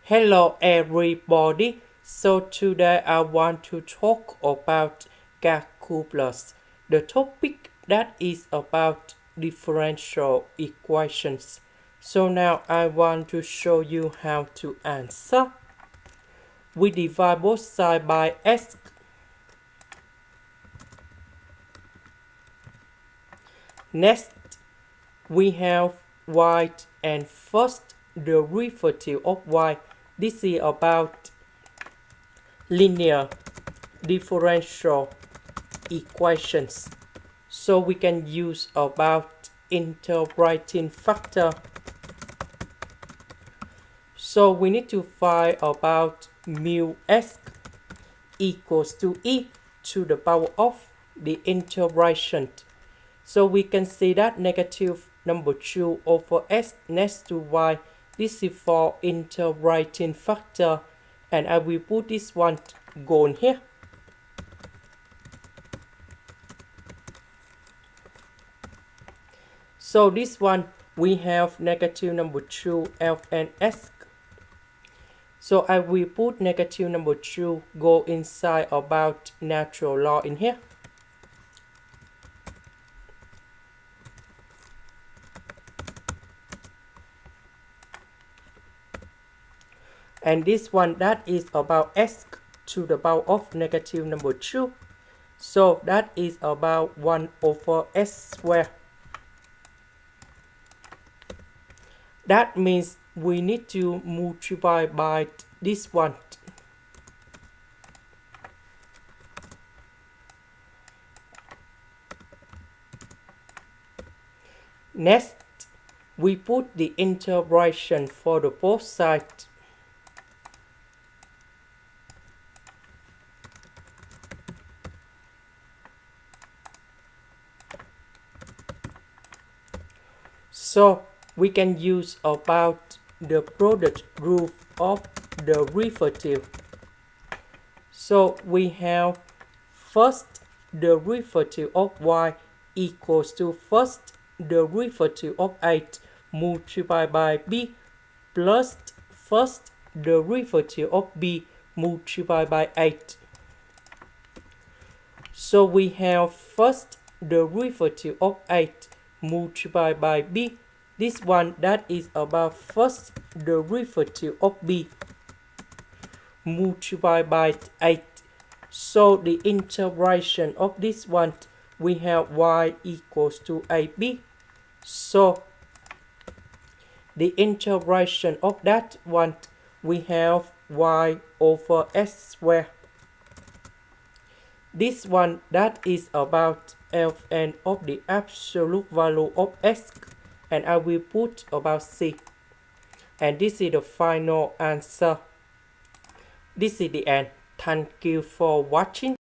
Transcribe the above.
Hello everybody. So today I want to talk about calculus. The topic that is about differential equations. So now I want to show you how to answer. We divide both sides by x. Next, we have y and first derivative of y. This is about linear differential equations. So we can use about integrating factor. So we need to find about mu s equals to e to the power of the integration. So we can see that negative number 2 over s next to y. This is for integrating factor, and I will put this one gone here. So this one we have negative number 2 f and s. So I will put negative number 2 go inside about natural law in here. And this one that is about s to the power of negative number 2. So that is about 1 over s squared. That means we need to multiply by this one. Next, we put the integration for the both sides. So we can use about the product rule of the derivative. So we have first derivative of y equals to first derivative of 8 multiplied by b plus first derivative of b multiplied by 8. So we have first derivative of 8 multiplied by b. This one that is about first derivative of b multiplied by 8. So the integration of this one, we have y equals to ab. So the integration of that one, we have y over s squared. This one that is about Fn of the absolute value of s, and I will put about c. And this is the final answer. This is the end. Thank you for watching.